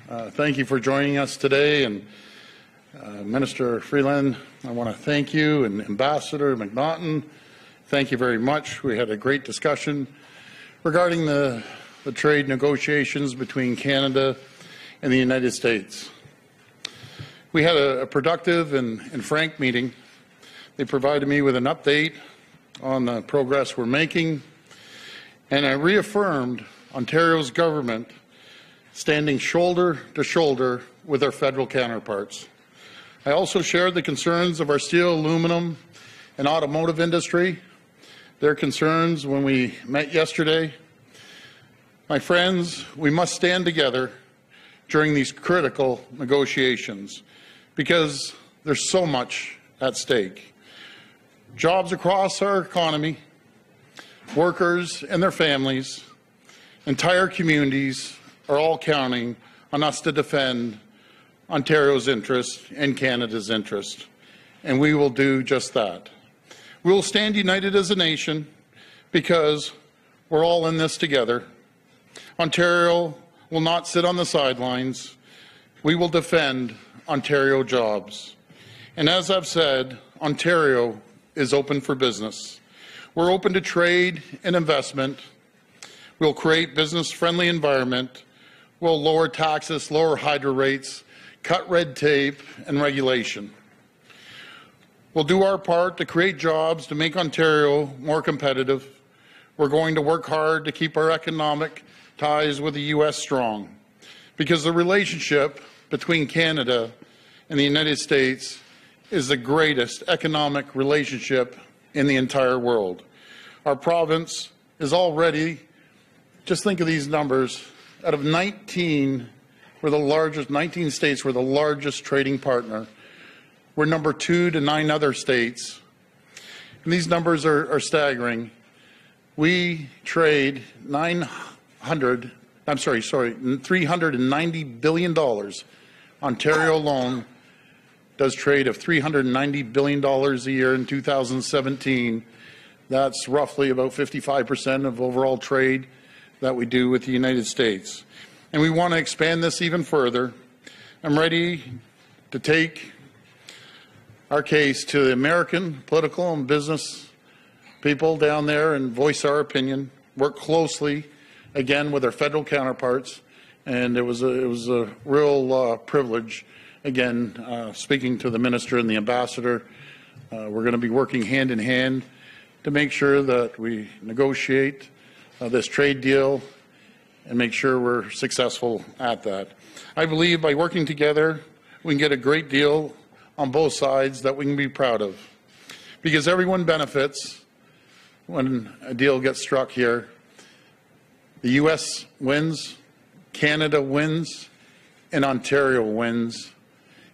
Thank you for joining us today. And Minister Freeland, I want to thank you, and Ambassador McNaughton, thank you very much. We had a great discussion regarding the trade negotiations between Canada and the United States. We had a productive and frank meeting. They provided me with an update on the progress we're making, and I reaffirmed Ontario's government standing shoulder to shoulder with our federal counterparts. I also shared the concerns of our steel, aluminum, and automotive industry, their concerns when we met yesterday. My friends, we must stand together during these critical negotiations because there's so much at stake. Jobs across our economy, workers and their families, entire communities are all counting on us to defend Ontario's interest and Canada's interest, and we will do just that. We will stand united as a nation because we're all in this together. Ontario will not sit on the sidelines. We will defend Ontario jobs. And as I've said, Ontario is open for business. We're open to trade and investment. We'll create business-friendly environment. We'll lower taxes, lower hydro rates, cut red tape and regulation. We'll do our part to create jobs to make Ontario more competitive. We're going to work hard to keep our economic ties with the U.S. strong, because the relationship between Canada and the United States is the greatest economic relationship in the entire world. Our province is already, just think of these numbers, out of 19, we're the largest, 19 states, we're the largest trading partner. We're number 2 to 9 other states. And these numbers are staggering. We trade $390 billion. Ontario alone does trade of $390 billion a year in 2017. That's roughly about 55% of overall trade that we do with the United States. And we want to expand this even further. I'm ready to take our case to the American political and business people down there and voice our opinion, work closely, again, with our federal counterparts. And it was a real privilege, again, speaking to the Minister and the Ambassador. We're going to be working hand in hand to make sure that we negotiate this trade deal and make sure we're successful at that. I believe by working together, we can get a great deal on both sides that we can be proud of, because everyone benefits when a deal gets struck here. The U.S. wins, Canada wins, and Ontario wins,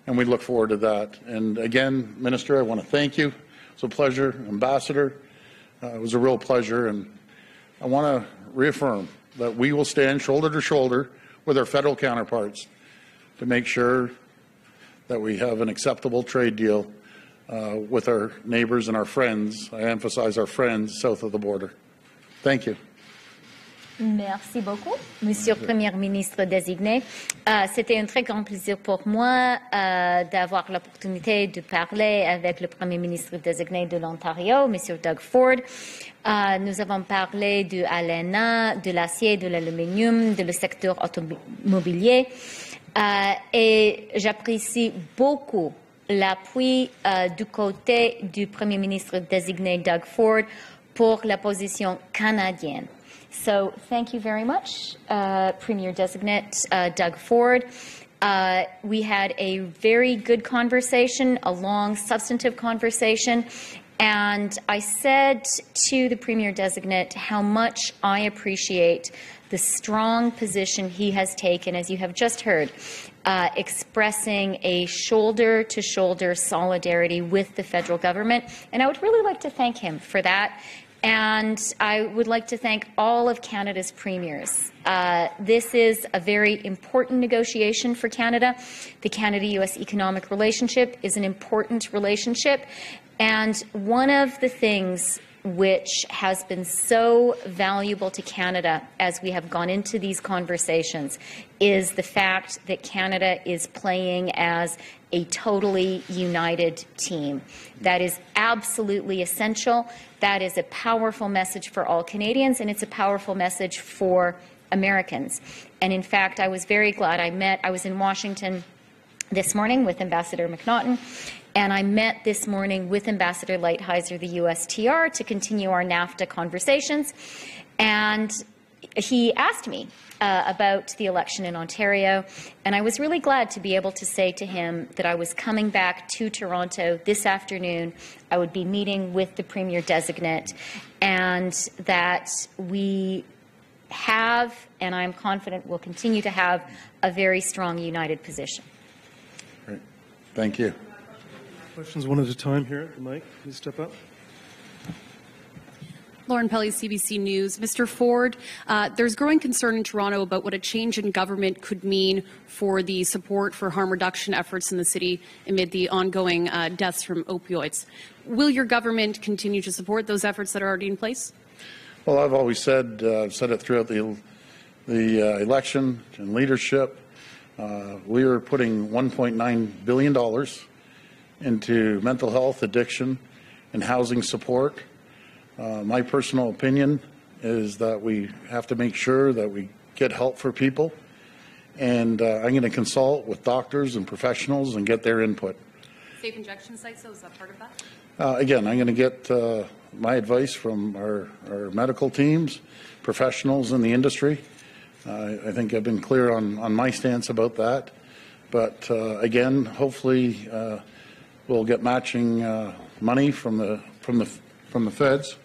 and we look forward to that. And again, Minister, I want to thank you. It's a pleasure. Ambassador, it was a real pleasure, and I want to reaffirm that we will stand shoulder to shoulder with our federal counterparts to make sure that we have an acceptable trade deal with our neighbors and our friends. I emphasize our friends south of the border. Thank you. Merci beaucoup, Monsieur le Premier ministre désigné. C'était un très grand plaisir pour moi d'avoir l'opportunité de parler avec le Premier ministre désigné de l'Ontario, Monsieur Doug Ford. Nous avons parlé de l'ALENA, de l'acier, de l'aluminium, de le secteur automobilier. Et j'apprécie beaucoup l'appui du côté du Premier ministre désigné Doug Ford pour la position canadienne. So thank you very much, Premier Designate Doug Ford. We had a very good conversation, a long, substantive conversation, and I said to the Premier Designate how much I appreciate the strong position he has taken, as you have just heard, expressing a shoulder-to-shoulder solidarity with the federal government, and I would really like to thank him for that. And I would like to thank all of Canada's premiers. This is a very important negotiation for Canada. The Canada-U.S. economic relationship is an important relationship. And one of the things which has been so valuable to Canada as we have gone into these conversations, is the fact that Canada is playing as a totally united team. That is absolutely essential. That is a powerful message for all Canadians, and it's a powerful message for Americans. And in fact, I was very glad I was in Washington this morning with Ambassador McNaughton, and I met this morning with Ambassador Lighthizer, the USTR, to continue our NAFTA conversations. And he asked me about the election in Ontario, and I was really glad to be able to say to him that I was coming back to Toronto this afternoon. I would be meeting with the Premier-designate, and that we have, and I'm confident will continue to have, a very strong united position. Great. Thank you. Questions one at a time here at the mic. Please step up. Lauren Pelly, CBC News. Mr. Ford, there's growing concern in Toronto about what a change in government could mean for the support for harm reduction efforts in the city amid the ongoing deaths from opioids. Will your government continue to support those efforts that are already in place? Well, I've always said, I've said it throughout the election and leadership, we are putting $1.9 billion into mental health, addiction, and housing support. My personal opinion is that we have to make sure that we get help for people, and I'm going to consult with doctors and professionals and get their input. Safe injection sites, though, is that part of that? Again, I'm going to get my advice from our medical teams, professionals in the industry. I think I've been clear on my stance about that. But again, hopefully we'll get matching money from the feds.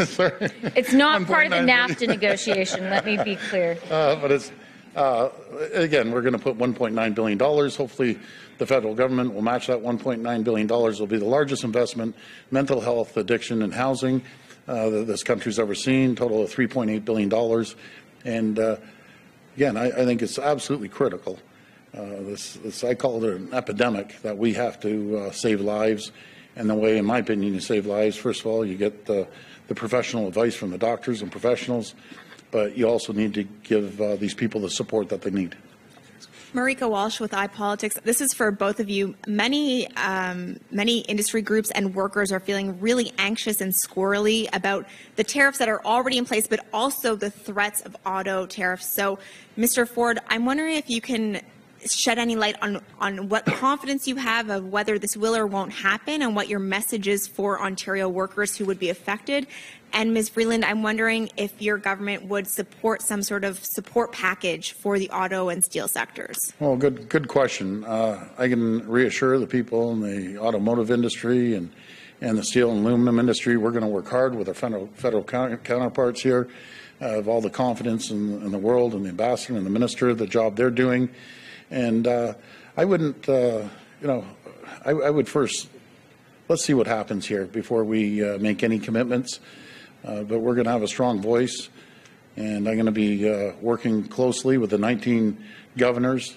Sorry. It's not part of the NAFTA negotiation, let me be clear. But it's, again, we're going to put $1.9 billion. Hopefully the federal government will match that $1.9 billion. It will be the largest investment, mental health, addiction, and housing this country's ever seen, total of $3.8 billion. And again, I think it's absolutely critical. I call it an epidemic that we have to save lives. And the way, in my opinion, you save lives, first of all, you get the professional advice from the doctors and professionals, but you also need to give these people the support that they need. Marika Walsh with iPolitics. This is for both of you. Many industry groups and workers are feeling really anxious and squirrely about the tariffs that are already in place, but also the threats of auto tariffs. So, Mr. Ford, I'm wondering if you can shed any light on what confidence you have of whether this will or won't happen and what your message is for Ontario workers who would be affected. And Ms. Freeland, I'm wondering if your government would support some sort of support package for the auto and steel sectors. Well, good question. I can reassure the people in the automotive industry and the steel and aluminum industry, we're going to work hard with our federal counterparts here. I have all the confidence in the world and the ambassador and the minister, the job they're doing. And I wouldn't, I would first, let's see what happens here before we make any commitments. But we're going to have a strong voice, and I'm going to be working closely with the 19 governors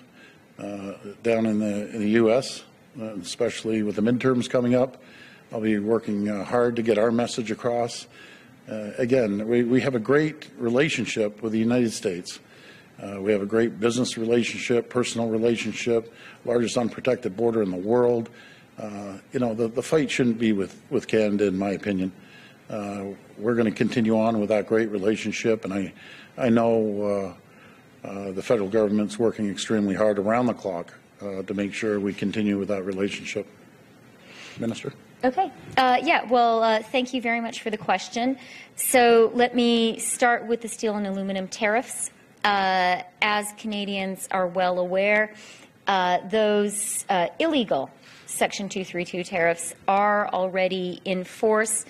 down in the U.S., especially with the midterms coming up. I'll be working hard to get our message across. Again, we have a great relationship with the United States. We have a great business relationship, personal relationship, largest unprotected border in the world. The fight shouldn't be with Canada, in my opinion. We're going to continue on with that great relationship, and I know the federal government's working extremely hard around the clock to make sure we continue with that relationship. Minister? Okay. Thank you very much for the question. So let me start with the steel and aluminum tariffs. As Canadians are well aware, those illegal Section 232 tariffs are already in force.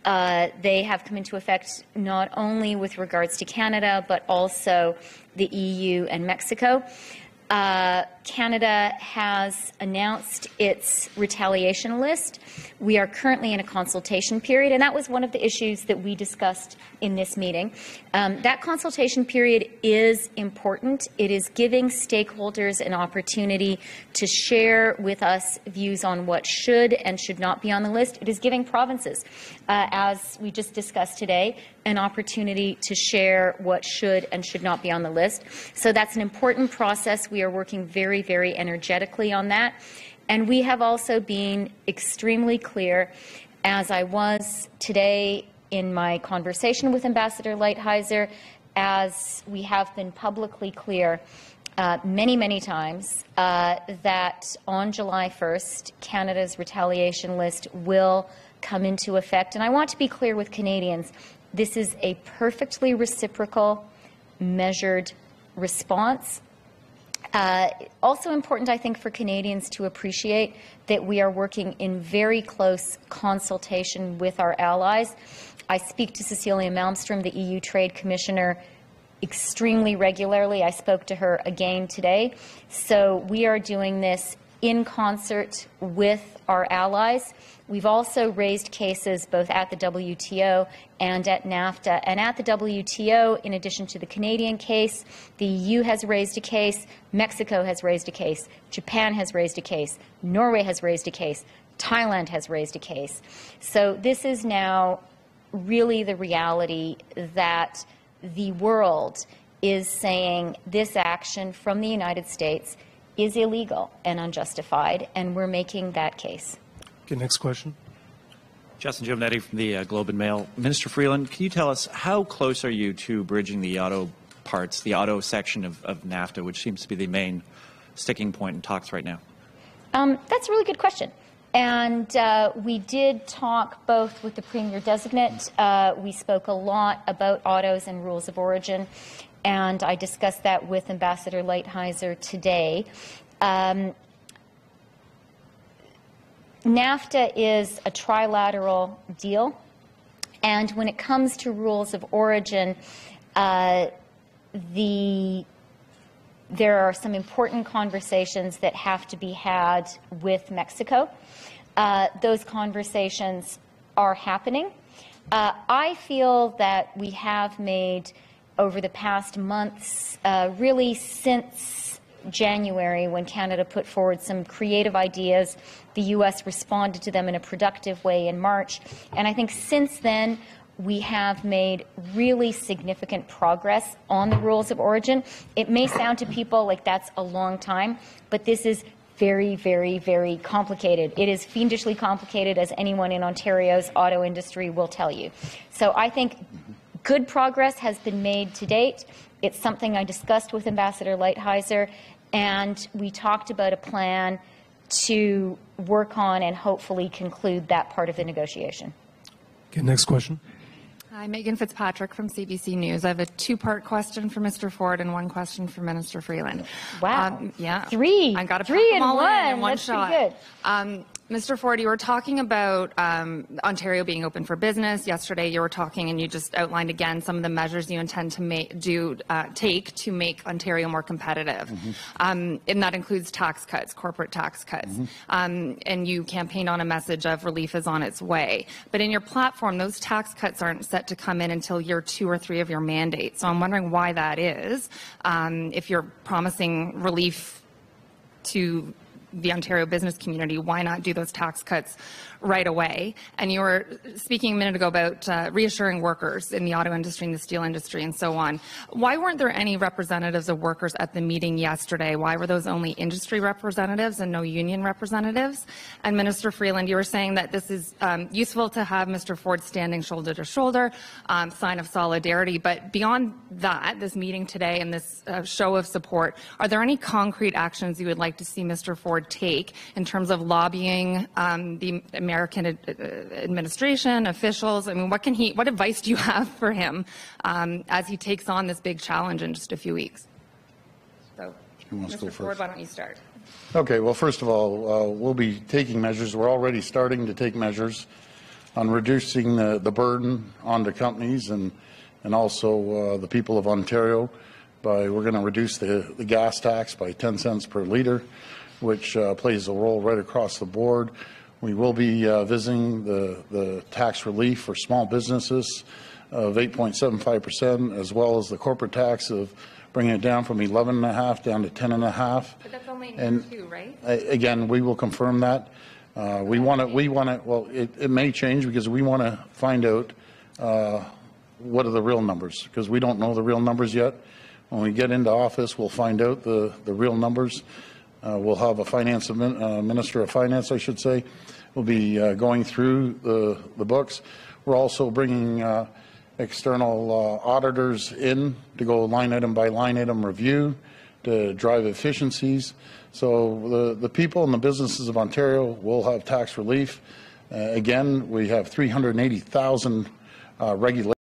They have come into effect not only with regards to Canada, but also the EU and Mexico. Canada has announced its retaliation list. We are currently in a consultation period, and that was one of the issues that we discussed in this meeting. That consultation period is important. It is giving stakeholders an opportunity to share with us views on what should and should not be on the list. It is giving provinces, as we just discussed today, an opportunity to share what should and should not be on the list. So that's an important process. We are working very, very energetically on that. And we have also been extremely clear, as I was today in my conversation with Ambassador Lighthizer, as we have been publicly clear many, many times, that on July 1st, Canada's retaliation list will come into effect. And I want to be clear with Canadians, this is a perfectly reciprocal, measured response. Also important, I think, for Canadians to appreciate that we are working in very close consultation with our allies. I speak to Cecilia Malmström, the EU Trade Commissioner, extremely regularly. I spoke to her again today. So we are doing this in concert with our allies. We've also raised cases both at the WTO and at NAFTA. And at the WTO, in addition to the Canadian case, the EU has raised a case, Mexico has raised a case, Japan has raised a case, Norway has raised a case, Thailand has raised a case. So this is now really the reality that the world is saying this action from the United States is illegal and unjustified, and we're making that case. Okay, next question. Justin Giovanetti from the Globe and Mail. Minister Freeland, can you tell us how close are you to bridging the auto parts, the auto section of NAFTA, which seems to be the main sticking point in talks right now? That's a really good question. And we did talk both with the Premier-designate. We spoke a lot about autos and rules of origin, and I discussed that with Ambassador Lighthizer today. NAFTA is a trilateral deal, and when it comes to rules of origin, there are some important conversations that have to be had with Mexico. Those conversations are happening. I feel that we have made, over the past months, really since January, when Canada put forward some creative ideas, the U.S. responded to them in a productive way in March. And I think since then, we have made really significant progress on the rules of origin. It may sound to people like that's a long time, but this is very, very, very complicated. It is fiendishly complicated, as anyone in Ontario's auto industry will tell you. So I think good progress has been made to date. It's something I discussed with Ambassador Lighthizer, and we talked about a plan to work on and hopefully conclude that part of the negotiation. Okay, next question. Hi, Megan Fitzpatrick from CBC News. I have a two-part question for Mr. Ford and one question for Minister Freeland. Wow. Yeah. Three. I got to three put them all in one That's shot. pretty good. Mr. Ford, you were talking about Ontario being open for business. Yesterday, you were talking, and you just outlined again some of the measures you intend to take to make Ontario more competitive, and that includes tax cuts, corporate tax cuts. And you campaigned on a message of relief is on its way. But in your platform, those tax cuts aren't set to come in until year 2 or 3 of your mandate. So I'm wondering why that is. If you're promising relief to the Ontario business community, why not do those tax cuts right away? And you were speaking a minute ago about reassuring workers in the auto industry and the steel industry and so on. Why weren't there any representatives of workers at the meeting yesterday? Why were those only industry representatives and no union representatives? And Minister Freeland, you were saying that this is useful to have Mr. Ford standing shoulder to shoulder, sign of solidarity. But beyond that, this meeting today and this show of support, are there any concrete actions you would like to see Mr. Ford take in terms of lobbying the American administration, officials? I mean, what advice do you have for him as he takes on this big challenge in just a few weeks? So, Who wants to go Mr. Ford, first? why don't you start? Okay, well, first of all, we'll be taking measures. We're already starting to take measures on reducing the burden onto companies and also the people of Ontario we're going to reduce the gas tax by 10 cents per litre, which plays a role right across the board. We will be visiting the tax relief for small businesses of 8.75%, as well as the corporate tax of bringing it down from 11.5 down to 10.5. But that's only in two, right? Again, we will confirm that. We want to. Well, it may change because we want to find out what are the real numbers, because we don't know the real numbers yet. When we get into office, we'll find out the real numbers. We'll have a finance minister of finance, I should say. We'll be going through the books. We're also bringing external auditors in to go line item by line item review to drive efficiencies. So the people and the businesses of Ontario will have tax relief. Again, we have 380,000 regulations